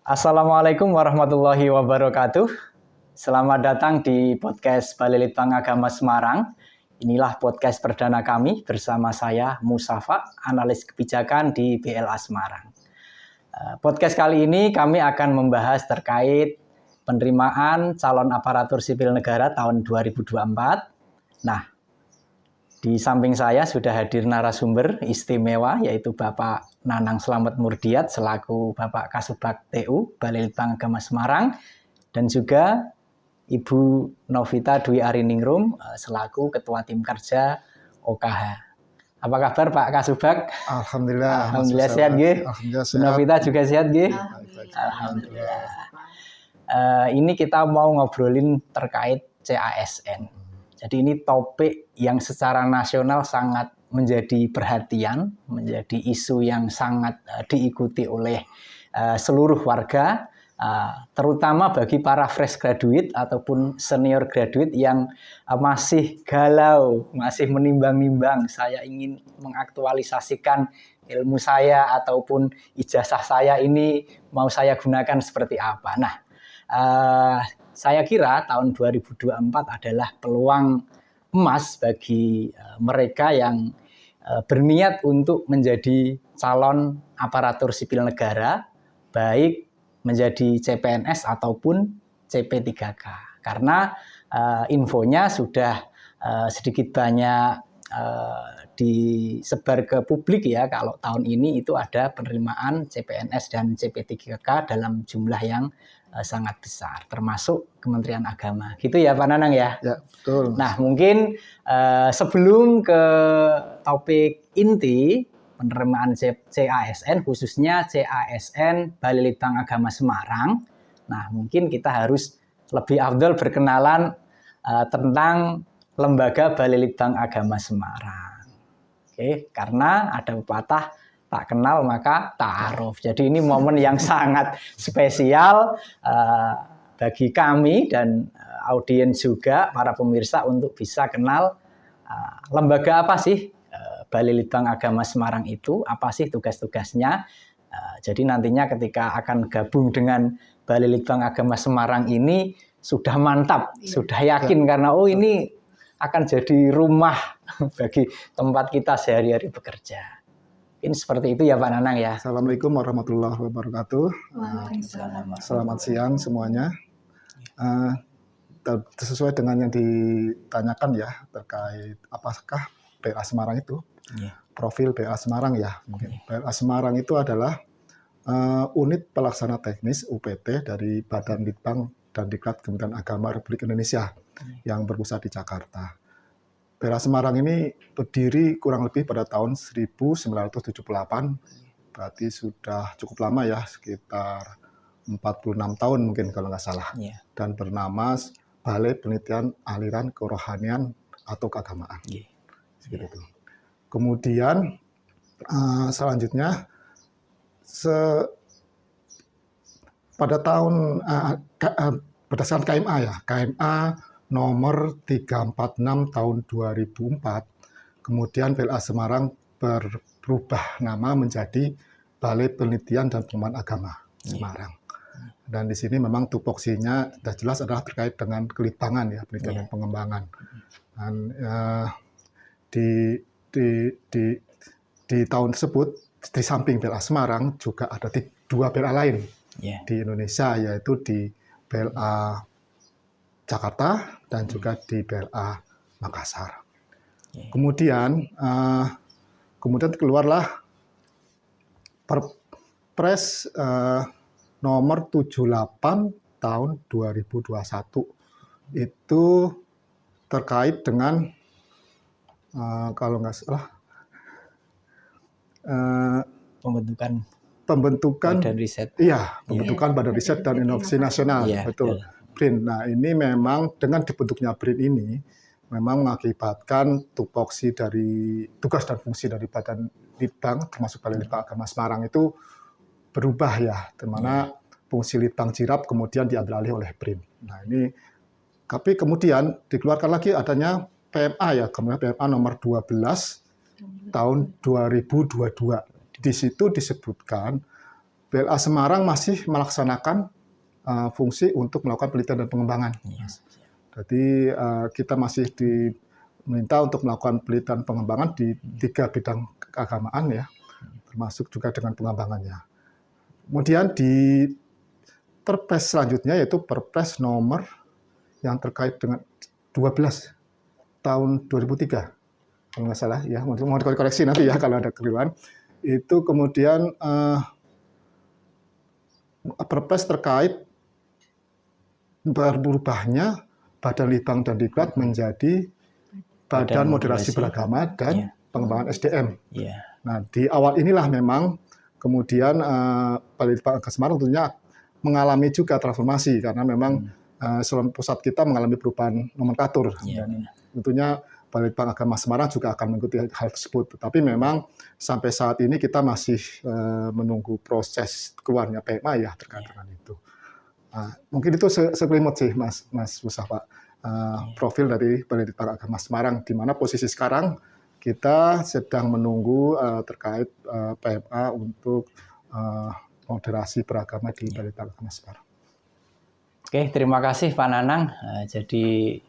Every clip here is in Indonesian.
Assalamualaikum warahmatullahi wabarakatuh. Selamat datang di podcast Balai Litbang Agama Semarang. Inilah podcast perdana kami bersama saya Musafa, analis kebijakan di BLA Semarang. Podcast kali ini kami akan membahas terkait penerimaan calon aparatur sipil negara tahun 2024. Nah, di samping saya sudah hadir narasumber istimewa yaitu Bapak Nanang Slamet Murdiat selaku Bapak Kasubag TU Balai Litbang Agama Semarang dan juga Ibu Novita Dwi Ariningrum selaku Ketua Tim Kerja OKH. Apa kabar Pak Kasubag? Alhamdulillah. Alhamdulillah sehat nggih. Bu Novita juga sehat nggih? Alhamdulillah. Ini kita mau ngobrolin terkait CASN. Jadi ini topik yang secara nasional sangat menjadi perhatian, menjadi isu yang sangat diikuti oleh seluruh warga, terutama bagi para fresh graduate ataupun senior graduate yang masih galau, masih menimbang-nimbang, saya ingin mengaktualisasikan ilmu saya ataupun ijazah saya ini mau saya gunakan seperti apa. Nah, saya kira tahun 2024 adalah peluang emas bagi mereka yang berniat untuk menjadi calon aparatur sipil negara, baik menjadi CPNS ataupun CP3K. Karena infonya sudah sedikit banyak disebar ke publik ya, kalau tahun ini itu ada penerimaan CPNS dan CP3K dalam jumlah yang sangat besar, termasuk Kementerian Agama. Gitu ya Pak Nanang ya? Ya, betul. Nah, mungkin sebelum ke topik inti penerimaan CASN, khususnya CASN Balai Litbang Agama Semarang, nah mungkin kita harus lebih afdal berkenalan tentang Lembaga Balai Litbang Agama Semarang. Oke, karena ada pepatah tak kenal maka ta'aruf. Jadi ini momen yang sangat spesial bagi kami dan audiens juga, para pemirsa untuk bisa kenal lembaga apa sih Balai Litbang Agama Semarang itu, apa sih tugas-tugasnya. Jadi nantinya ketika akan gabung dengan Balai Litbang Agama Semarang ini sudah mantap, sudah yakin karena ini akan jadi rumah bagi tempat kita sehari-hari bekerja. Ini seperti itu ya Pak Nanang ya. Assalamualaikum warahmatullahi wabarakatuh. Selamat siang semuanya. Sesuai dengan yang ditanyakan ya terkait apakah BLA Semarang itu, profil BLA Semarang ya. BLA Semarang itu adalah unit pelaksana teknis UPT dari Badan Litbang dan Diklat Kementerian Agama Republik Indonesia yang berpusat di Jakarta. BLA Semarang ini berdiri kurang lebih pada tahun 1978, berarti sudah cukup lama ya, sekitar 46 tahun mungkin kalau nggak salah. Dan bernama Balai Penelitian Aliran Kerohanian atau Keagamaan. Seperti itu. Kemudian selanjutnya pada tahun berdasarkan KMA ya, KMA nomor 346 tahun 2004, kemudian BLA Semarang berubah nama menjadi Balai Penelitian dan Pengembangan Agama Semarang. Dan di sini memang tupoksinya sudah jelas adalah terkait dengan kelitbangan ya, penelitian dan pengembangan. Dan di tahun tersebut di samping BLA Semarang juga ada dua BLA lain di Indonesia, yaitu di BLA Jakarta dan juga di BLA Makassar. Kemudian keluarlah Perpres nomor 78 tahun 2021 itu terkait dengan kalau nggak salah pembentukan Badan Riset. Iya, pembentukan Badan Riset dan Inovasi Nasional, betul. BRIN. Nah, ini memang dengan dibentuknya BRIN ini memang mengakibatkan tupoksi dari tugas dan fungsi dari Badan Litbang termasuk Balai Litbang Agama Semarang itu berubah ya, di mana fungsi Litbang Jirap kemudian diambil alih oleh BRIN. Nah, ini tapi kemudian dikeluarkan lagi adanya PMA ya, kemudian PMA nomor 12 tahun 2022. Di situ disebutkan BLA Semarang masih melaksanakan fungsi untuk melakukan penelitian dan pengembangan. Jadi kita masih diminta untuk melakukan penelitian pengembangan di 3 bidang keagamaan ya, termasuk juga dengan pengembangannya. Kemudian di Perpres selanjutnya yaitu Perpres nomor yang terkait dengan 12 tahun 2003, kalau nggak salah ya, mau dikoreksi nanti ya kalau ada keliruan. Itu kemudian Perpres terkait berubahnya Badan Litbang dan Diklat menjadi Badan Moderasi Beragama dan Pengembangan SDM. Nah, di awal inilah memang kemudian Balai Litbang Agama Semarang tentunya mengalami juga transformasi karena memang pusat kita mengalami perubahan nomenklatur. Dan tentunya Balai Litbang Agama Semarang juga akan mengikuti hal tersebut. Tetapi memang sampai saat ini kita masih menunggu proses keluarnya PMA ya terkait dengan itu. Mungkin itu sekelimut sih Mas Musa, Pak, profil dari Balai Litbang Agama Semarang, di mana posisi sekarang kita sedang menunggu terkait PMA untuk moderasi beragama di Balai Litbang Agama Semarang. Oke, terima kasih Pak Nanang. Jadi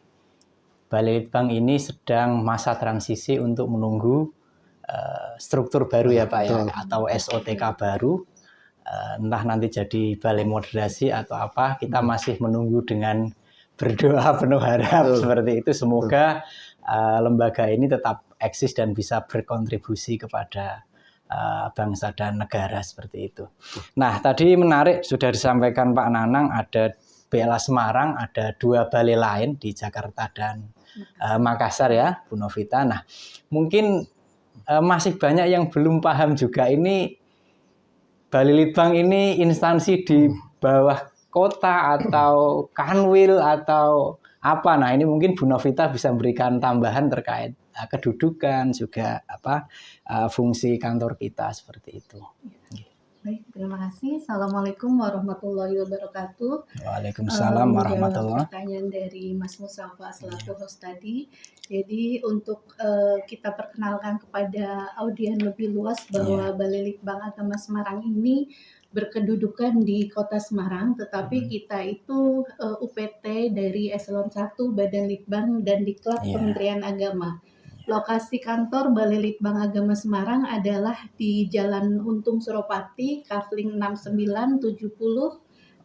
Balai Litbang ini sedang masa transisi untuk menunggu struktur baru ya Pak ya, atau SOTK baru. Entah nanti jadi balai moderasi atau apa, kita masih menunggu dengan berdoa penuh harap seperti itu. Semoga lembaga ini tetap eksis dan bisa berkontribusi kepada bangsa dan negara seperti itu. Nah, tadi menarik sudah disampaikan Pak Nanang, ada BLA Semarang, ada 2 balai lain di Jakarta dan Makassar ya, Bu Novita. Nah, mungkin masih banyak yang belum paham juga, ini Balai Litbang ini instansi di bawah kota atau kanwil atau apa. Nah, ini mungkin Bu Novita bisa memberikan tambahan terkait kedudukan juga fungsi kantor kita seperti itu. Baik, terima kasih. Assalamualaikum warahmatullahi wabarakatuh. Waalaikumsalam warahmatullahi wabarakatuh. Pertanyaan dari Mas Mustafa selaku host tadi. Jadi untuk kita perkenalkan kepada audien lebih luas bahwa Balai Litbang Agama Semarang ini berkedudukan di Kota Semarang, tetapi kita itu UPT dari Eselon 1 Badan Litbang dan Diklat Kementerian Agama. Lokasi kantor Balai Litbang Agama Semarang adalah di Jalan Untung Suropati, Kafling 6970,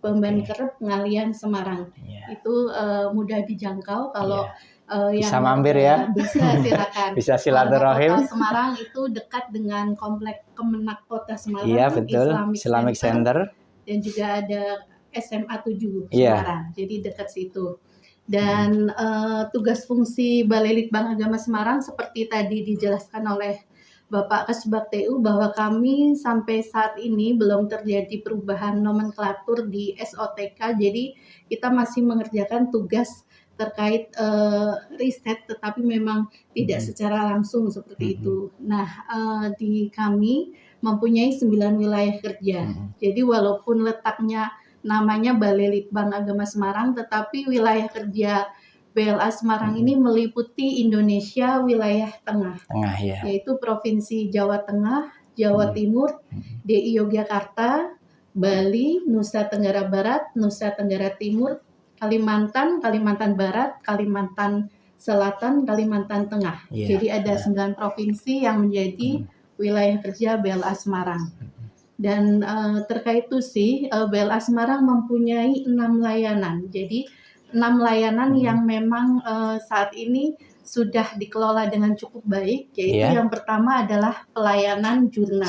Beban Kerep, Ngalian, Semarang. Itu mudah dijangkau kalau yang bisa mampir ya. Bisa silakan. Bisa silaturahim. Kota Semarang itu dekat dengan komplek Kemenak Kota Semarang. Iya betul. Islamic Center. Dan juga ada SMA 7 Semarang. Jadi dekat situ. Dan tugas fungsi Balai Litbang Agama Semarang seperti tadi dijelaskan oleh Bapak Kasubag TU bahwa kami sampai saat ini belum terjadi perubahan nomenklatur di SOTK, jadi kita masih mengerjakan tugas terkait riset, tetapi memang tidak secara langsung seperti itu. Nah, di kami mempunyai 9 wilayah kerja, jadi walaupun letaknya namanya Balai Litbang Agama Semarang, tetapi wilayah kerja BLA Semarang ini meliputi Indonesia wilayah tengah, yaitu Provinsi Jawa Tengah, Jawa Timur, DI Yogyakarta, Bali, Nusa Tenggara Barat, Nusa Tenggara Timur, Kalimantan, Kalimantan Barat, Kalimantan Selatan, Kalimantan Tengah. Jadi ada 9 provinsi yang menjadi wilayah kerja BLA Semarang. Dan terkait itu sih, BLA Semarang mempunyai 6 layanan. Jadi 6 layanan yang memang saat ini sudah dikelola dengan cukup baik. Yaitu yang pertama adalah pelayanan jurnal.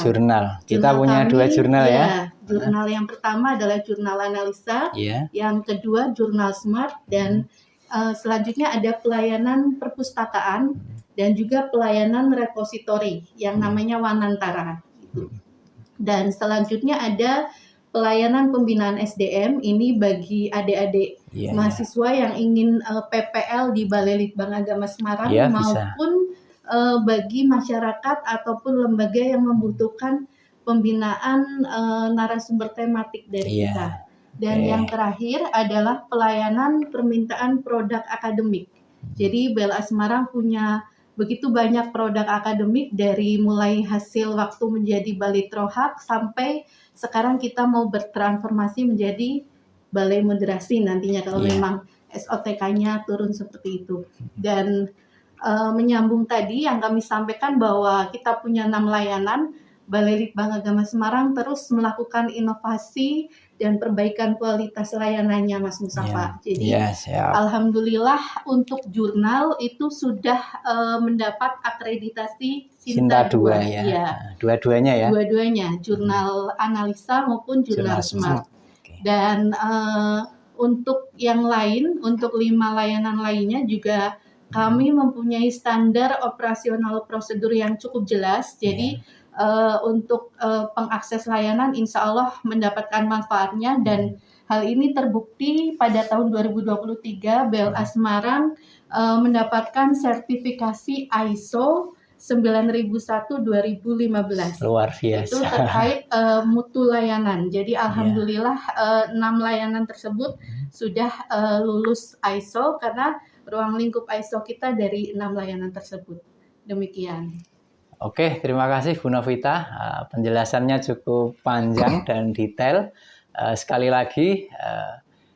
Kita punya 2 jurnal ya. Jurnal yang pertama adalah jurnal analisa, yang kedua jurnal smart, dan selanjutnya ada pelayanan perpustakaan dan juga pelayanan repositori yang namanya Wanantara. Gitu. Dan selanjutnya ada pelayanan pembinaan SDM, ini bagi adik-adik mahasiswa yang ingin PPL di Balai Litbang Agama Semarang maupun bagi masyarakat ataupun lembaga yang membutuhkan pembinaan narasumber tematik dari kita. Dan yang terakhir adalah pelayanan permintaan produk akademik. Jadi BLA Semarang punya begitu banyak produk akademik dari mulai hasil waktu menjadi Balai Trohak sampai sekarang kita mau bertransformasi menjadi Balai Moderasi nantinya kalau memang SOTK-nya turun seperti itu. Dan menyambung tadi yang kami sampaikan bahwa kita punya 6 layanan, Balai Litbang Agama Semarang terus melakukan inovasi dan perbaikan kualitas layanannya, Mas Mustafa. Jadi alhamdulillah untuk jurnal itu sudah mendapat akreditasi Sinta 2 ya. Dua-duanya ya. Dua-duanya, jurnal analisa maupun jurnal smart. Dan untuk yang lain, untuk 5 layanan lainnya juga kami mempunyai standar operasional prosedur yang cukup jelas. Jadi untuk pengakses layanan insya Allah mendapatkan manfaatnya, dan hal ini terbukti pada tahun 2023 BLA Semarang mendapatkan sertifikasi ISO 9001-2015. Luar biasa. Itu terkait mutu layanan. Jadi alhamdulillah 6 layanan tersebut sudah lulus ISO karena ruang lingkup ISO kita dari 6 layanan tersebut. Demikian. Oke, terima kasih Bu Novita. Penjelasannya cukup panjang dan detail. Sekali lagi,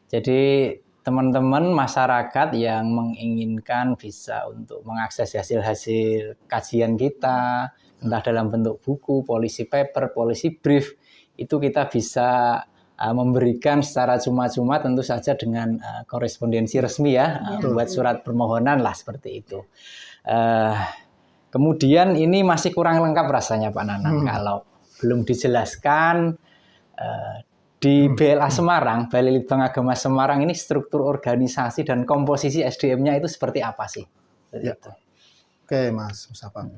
jadi teman-teman masyarakat yang menginginkan bisa untuk mengakses hasil-hasil kajian kita, entah dalam bentuk buku, policy paper, policy brief, itu kita bisa memberikan secara cuma-cuma, tentu saja dengan korespondensi resmi ya, buat surat permohonan lah seperti itu. Kemudian ini masih kurang lengkap rasanya Pak Nanang kalau belum dijelaskan di BLA Semarang, Balai Litbang Agama Semarang ini struktur organisasi dan komposisi SDM-nya itu seperti apa sih? Ya. Oke Mas Mustafa.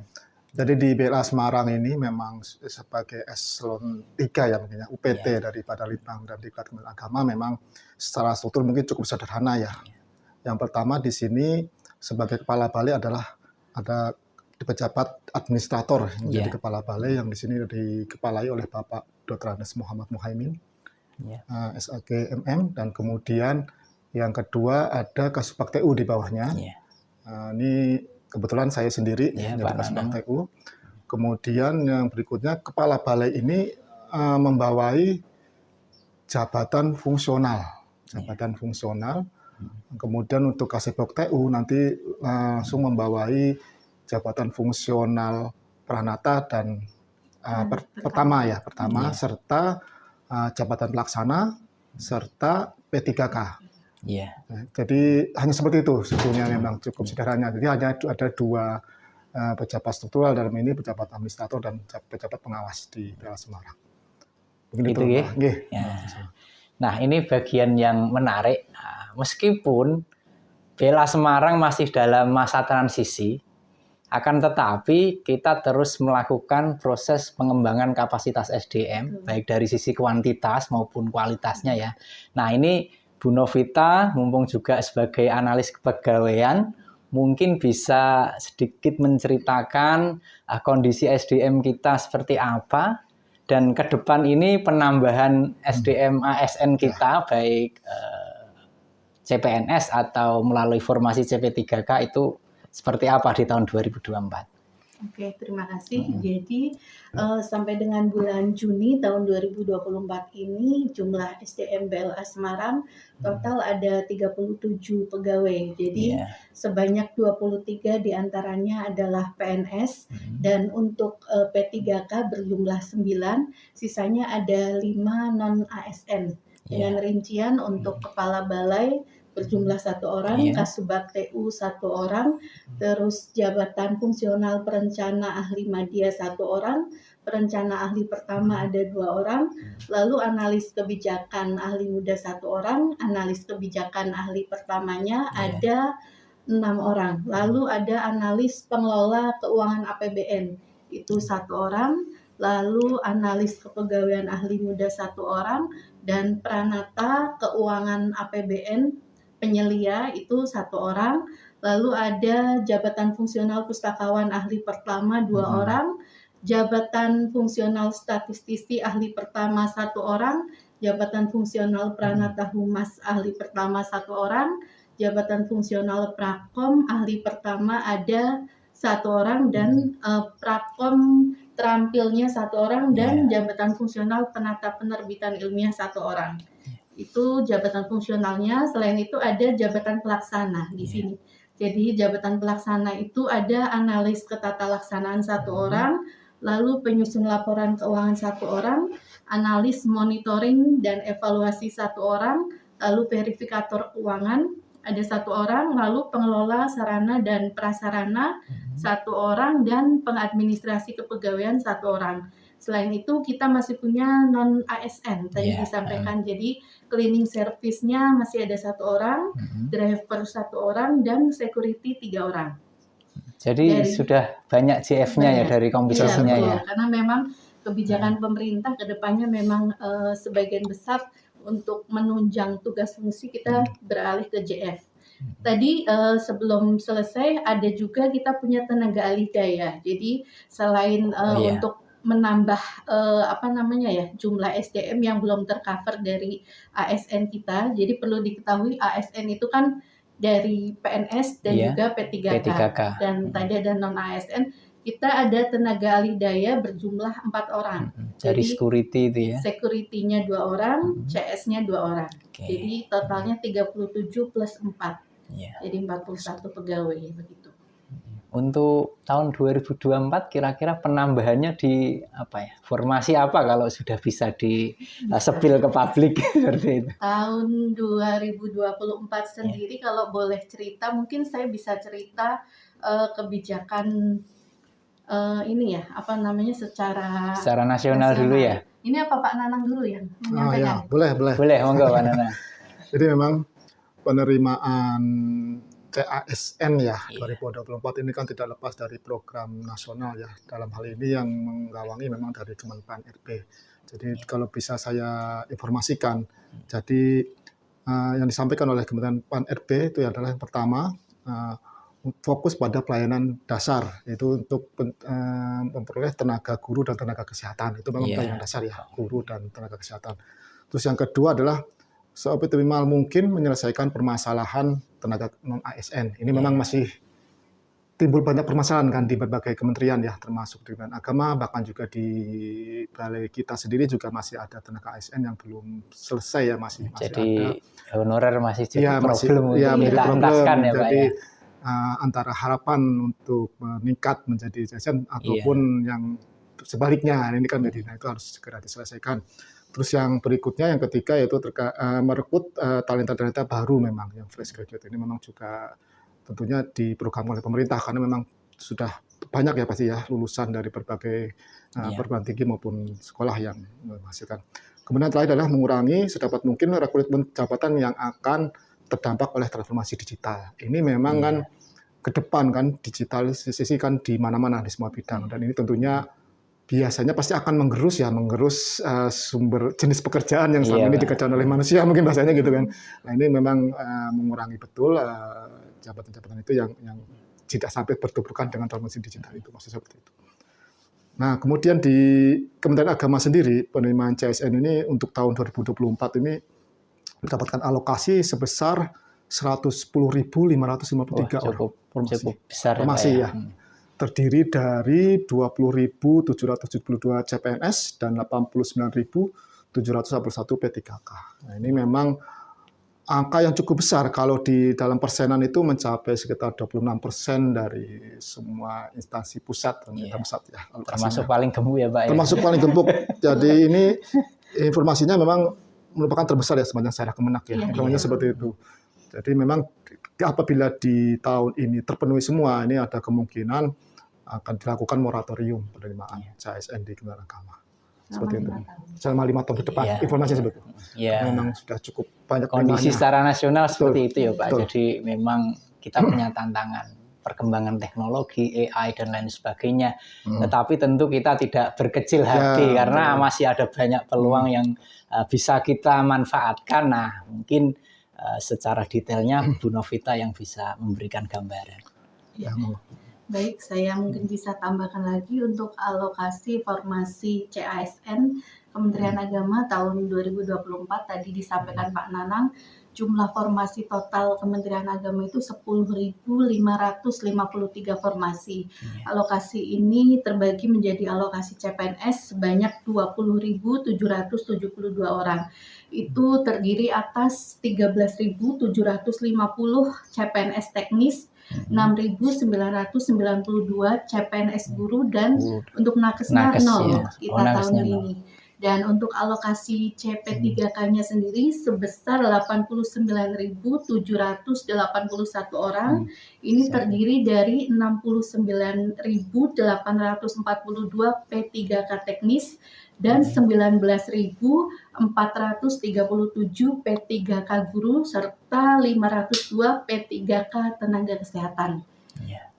Jadi di BLA Semarang ini memang sebagai eselon 3 ya mungkin UPT daripada Litbang dan Diklat Kementerian Agama memang secara struktur mungkin cukup sederhana ya. Yang pertama di sini sebagai kepala balai adalah ada pejabat administrator yang menjadi kepala balai yang di sini dikepalai oleh Bapak Dr. Andes Muhammad Muhaimin, SAG MM, dan kemudian yang kedua ada Kasubag TU di bawahnya. Ini kebetulan saya sendiri dari Kasubag TU. Kemudian yang berikutnya kepala balai ini membawai jabatan fungsional. Kemudian untuk Kasubag TU nanti langsung membawai jabatan fungsional Pranata dan pertama serta jabatan pelaksana serta P3K. Jadi hanya seperti itu sebetulnya, memang cukup sederhana. Jadi hanya ada 2 pejabat struktural dalam ini, pejabat administrator dan pejabat pengawas di BLA Semarang. Begitu ya. Nah, ini bagian yang menarik. Meskipun BLA Semarang masih dalam masa transisi, akan tetapi kita terus melakukan proses pengembangan kapasitas SDM, baik dari sisi kuantitas maupun kualitasnya ya. Nah ini Bu Novita, mumpung juga sebagai analis kepegawaian, mungkin bisa sedikit menceritakan kondisi SDM kita seperti apa, dan ke depan ini penambahan SDM ASN kita, baik CPNS atau melalui formasi CP3K itu seperti apa di tahun 2024? Oke, terima kasih. Jadi sampai dengan bulan Juni tahun 2024 ini jumlah SDM BLA Semarang total ada 37 pegawai. Jadi sebanyak 23 diantaranya adalah PNS dan untuk P3K berjumlah 9, sisanya ada 5 non-ASN. Dengan rincian untuk kepala balai berjumlah 1 orang, Kasubag TU 1 orang, terus jabatan fungsional perencana ahli media 1 orang, perencana ahli pertama ada 2 orang, lalu analis kebijakan ahli muda 1 orang, analis kebijakan ahli pertamanya ada 6 orang, lalu ada analis pengelola keuangan APBN itu 1 orang, lalu analis kepegawaian ahli muda 1 orang, dan pranata keuangan APBN penyelia itu 1 orang, lalu ada jabatan fungsional pustakawan ahli pertama 2 orang, jabatan fungsional statistisi ahli pertama 1 orang, jabatan fungsional pranata humas ahli pertama 1 orang, jabatan fungsional prakom ahli pertama ada 1 orang dan prakom terampilnya 1 orang dan jabatan fungsional penata penerbitan ilmiah 1 orang. Itu jabatan fungsionalnya. Selain itu ada jabatan pelaksana di sini. Jadi jabatan pelaksana itu ada analis ketatalaksanaan 1 orang, lalu penyusun laporan keuangan 1 orang, analis monitoring dan evaluasi 1 orang, lalu verifikator keuangan ada 1 orang, lalu pengelola sarana dan prasarana 1 orang, dan pengadministrasi kepegawaian 1 orang. Selain itu kita masih punya non ASN tadi disampaikan. Jadi cleaning service-nya masih ada 1 orang, driver 1 orang, dan security 3 orang. Jadi sudah banyak JF-nya ya dari komposisinya ya. Karena memang kebijakan pemerintah ke depannya memang sebagian besar untuk menunjang tugas fungsi kita beralih ke JF. Tadi sebelum selesai ada juga kita punya tenaga alih daya. Jadi selain untuk menambah jumlah SDM yang belum tercover dari ASN kita. Jadi perlu diketahui ASN itu kan dari PNS dan juga P3K. Dan tadi ada non ASN, kita ada tenaga alih daya berjumlah 4 orang. Dari security itu ya. Security-nya 2 orang, CS-nya 2 orang. Jadi totalnya 37 plus 4. Jadi 41 pegawai begitu. Untuk tahun 2024 kira-kira penambahannya di formasi apa kalau sudah bisa di-sepil ke publik seperti itu? Tahun 2024 sendiri kalau boleh cerita, mungkin saya bisa cerita kebijakan secara nasional dulu ya. Ini apa Pak Nanang dulu yang menyampaikan? Boleh, monggo Pak Nanang. Jadi memang penerimaan CASN ya 2024 ini kan tidak lepas dari program nasional ya. Dalam hal ini yang menggawangi memang dari Kemenpan RB. Jadi kalau bisa saya informasikan, jadi yang disampaikan oleh Kemenpan RB itu adalah yang pertama fokus pada pelayanan dasar, yaitu untuk memperoleh tenaga guru dan tenaga kesehatan. Itu memang pelayanan dasar ya, guru dan tenaga kesehatan. Terus yang kedua adalah seoptimal mungkin menyelesaikan permasalahan tenaga non-ASN. Ini memang masih timbul banyak permasalahan kan di berbagai kementerian ya, termasuk di Kementerian Agama, bahkan juga di balai kita sendiri juga masih ada tenaga ASN yang belum selesai ya, masih jadi ada. Honorer masih problem. jadi problem. Jadi antara harapan untuk meningkat menjadi ASN ataupun yang sebaliknya, ini kan itu harus segera diselesaikan. Terus yang berikutnya, yang ketiga, yaitu merekrut talenta-talenta baru memang, yang fresh graduate. Ini memang juga tentunya diprogram oleh pemerintah, karena memang sudah banyak ya pasti ya lulusan dari berbagai perguruan tinggi maupun sekolah yang menghasilkan. Kemudian terakhir adalah mengurangi sedapat mungkin rekrutmen jabatan yang akan terdampak oleh transformasi digital. Ini memang kan ke depan kan digitalisasi kan di mana-mana, di semua bidang. Dan ini tentunya biasanya pasti akan menggerus sumber jenis pekerjaan yang selama ini dikerjakan oleh manusia, mungkin bahasanya gitu kan. Nah ini memang mengurangi betul jabatan-jabatan itu yang tidak sampai bertuburkan dengan transformasi digital itu, maksudnya seperti itu. Nah kemudian di Kementerian Agama sendiri, penerimaan CASN ini untuk tahun 2024 ini mendapatkan alokasi sebesar 110.553 orang. Cukup besar formasi ya. Terdiri dari 20.772 CPNS dan 89.781 P3K. Nah, ini memang angka yang cukup besar. Kalau di dalam persenan itu mencapai sekitar 26% dari semua instansi pusat. Pusat ya, termasuk paling gemuk ya Pak? Termasuk paling gemuk. Jadi ini informasinya memang merupakan terbesar ya sepanjang sejarah Kemenak ya. Informasinya seperti itu. Jadi memang apabila di tahun ini terpenuhi semua, ini ada kemungkinan akan dilakukan moratorium penerimaan CASN di Kementerian Agama. Seperti itu. Selama 5 tahun ke depan, informasinya seperti itu. Memang sudah cukup banyak kondisi secara nasional seperti itu ya Pak. Jadi memang kita punya tantangan perkembangan teknologi, AI dan lain sebagainya. Tetapi tentu kita tidak berkecil hati karena masih ada banyak peluang yang bisa kita manfaatkan. Nah, mungkin secara detailnya Bu Novita yang bisa memberikan gambaran. Baik, saya mungkin bisa tambahkan lagi untuk alokasi formasi CASN Kementerian Agama tahun 2024 tadi disampaikan Pak Nanang jumlah formasi total Kementerian Agama itu 10.553 formasi. Alokasi ini terbagi menjadi alokasi CPNS sebanyak 20.772 orang. Itu terdiri atas 13.750 CPNS teknis, 6.992 CPNS guru, dan untuk nakesnya Nakes, 0 ya. kita tahun Nakesnya 0. ini. Dan untuk alokasi CP3K-nya sendiri sebesar 89.781 orang. Ini terdiri dari 69.842 P3K teknis dan 19.437 P3K guru serta 502 P3K tenaga kesehatan.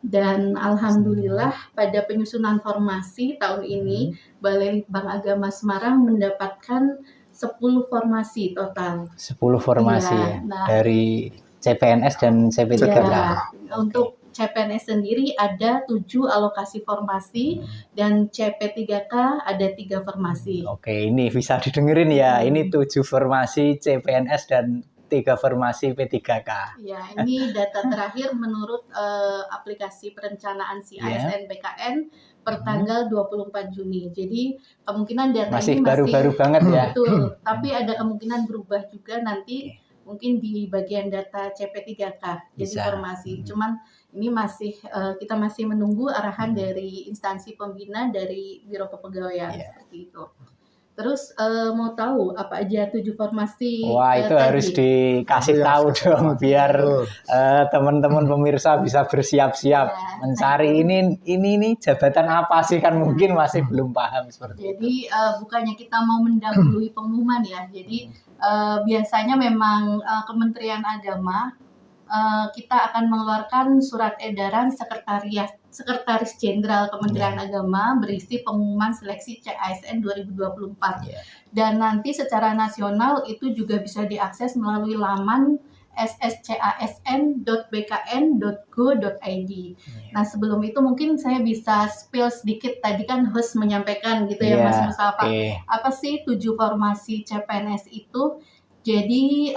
Dan alhamdulillah pada penyusunan formasi tahun ini Balai Litbang Agama Semarang mendapatkan 10 formasi total. 10 formasi Iya, ya. nah, Dari CPNS dan CP3K. Ya, untuk CPNS sendiri ada 7 alokasi formasi dan CP3K ada 3 formasi. Oke, ini bisa didengerin ya. Ini 7 formasi CPNS dan 3 formasi P3K. Ya, ini data terakhir menurut aplikasi perencanaan ASN BKN per tanggal 24 Juni. Jadi kemungkinan data Masih ini baru-baru banget ya. Betul, tapi ada kemungkinan berubah juga nanti mungkin di bagian data CP3K jadi formasi. Cuman ini masih kita masih menunggu arahan dari instansi pembina dari Biro Kepegawaian seperti itu. Terus mau tahu apa aja 7 formasi? Wah, itu harus dikasih tahu dong biar teman-teman pemirsa bisa bersiap-siap mencari ini nih jabatan apa sih, kan mungkin masih belum paham seperti itu. Jadi bukannya kita mau mendahului pengumuman ya. Jadi biasanya memang Kementerian Agama kita akan mengeluarkan surat edaran Sekretaris Jenderal Kementerian Agama berisi pengumuman seleksi CASN 2024. Dan nanti secara nasional itu juga bisa diakses melalui laman sscasn.bkn.go.id. Nah, sebelum itu mungkin saya bisa spill sedikit, tadi kan host menyampaikan gitu ya Mas Mustafa. Apa sih 7 formasi CPNS itu? Jadi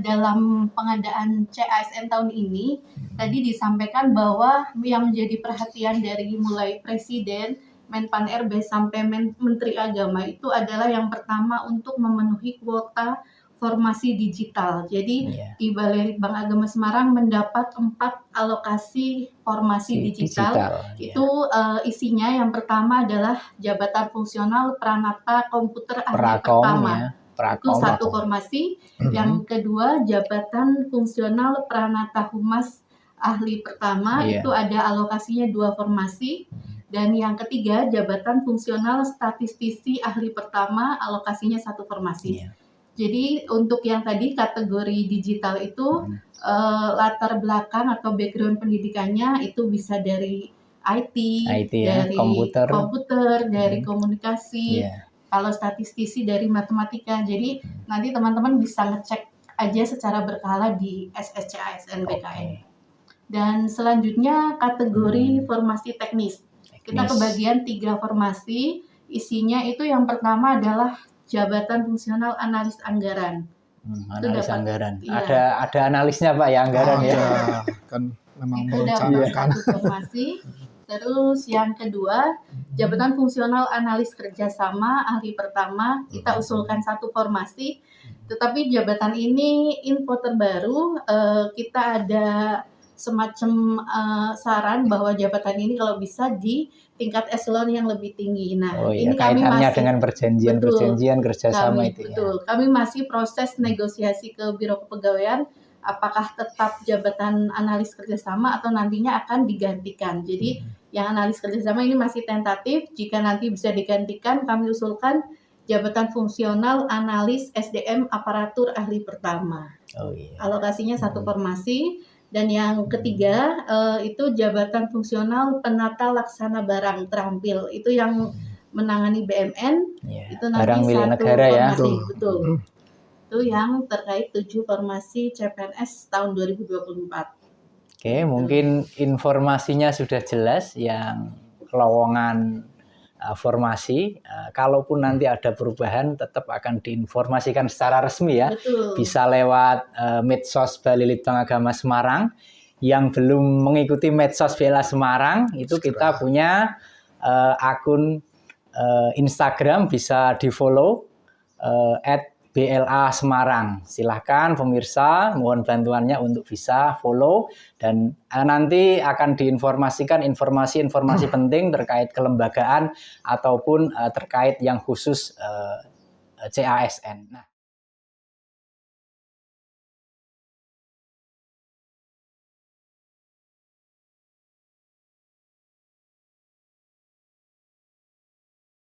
dalam pengadaan CASN tahun ini tadi disampaikan bahwa yang menjadi perhatian dari mulai Presiden, Menpan RB sampai Menteri Agama itu adalah yang pertama untuk memenuhi kuota formasi digital. Jadi di Balai Litbang Agama Semarang mendapat 4 alokasi formasi digital. Itu isinya yang pertama adalah jabatan fungsional Pranata Komputer Ahli Pertama. Itu 1 formasi. Yang kedua jabatan fungsional Pranata Humas Ahli Pertama, itu ada alokasinya 2 formasi. Dan yang ketiga jabatan fungsional Statistisi Ahli Pertama, alokasinya 1 formasi. Jadi untuk yang tadi kategori digital itu latar belakang atau background pendidikannya itu bisa dari IT dari komputer, dari komunikasi. Kalau statistisi dari matematika. Jadi nanti teman-teman bisa ngecek aja secara berkala di SSCASN BKN. Dan selanjutnya kategori formasi teknis. Kita kebagian 3 formasi. Isinya itu yang pertama adalah jabatan fungsional analis anggaran. Analis anggaran. Ada analisnya Pak ya anggaran ya. Kan memang itu dapat 1 formasi. Terus yang kedua, jabatan fungsional analis kerjasama Ahli Pertama, kita usulkan 1 formasi. Tetapi jabatan ini info terbaru, kita ada semacam saran bahwa jabatan ini kalau bisa di tingkat eselon yang lebih tinggi. Nah, ini kami masih dengan perjanjian kerjasama itu. Betul. Kami masih proses negosiasi ke Biro Kepegawaian. Apakah tetap jabatan analis kerjasama atau nantinya akan digantikan. Jadi yang analis kerjasama ini masih tentatif. Jika nanti bisa digantikan, kami usulkan jabatan fungsional analis SDM aparatur ahli pertama. Alokasinya 1 formasi. Dan yang ketiga itu jabatan fungsional penata laksana barang terampil. Itu yang menangani BMN. Itu nanti barang milik 1 negara formasi. ya. Betul. Itu yang terkait 7 formasi CPNS tahun 2024. Oke, mungkin informasinya sudah jelas. Yang lowongan formasi. Kalaupun nanti ada perubahan, tetap akan diinformasikan secara resmi ya. Betul. Bisa lewat medsos Balai Litbang Agama Semarang. Yang belum mengikuti medsos Bela Semarang, itu kita punya akun Instagram, bisa di-follow @BLA Semarang. Silahkan pemirsa, mohon bantuannya untuk bisa follow, dan nanti akan diinformasikan informasi-informasi penting terkait kelembagaan ataupun terkait yang khusus CASN. Nah,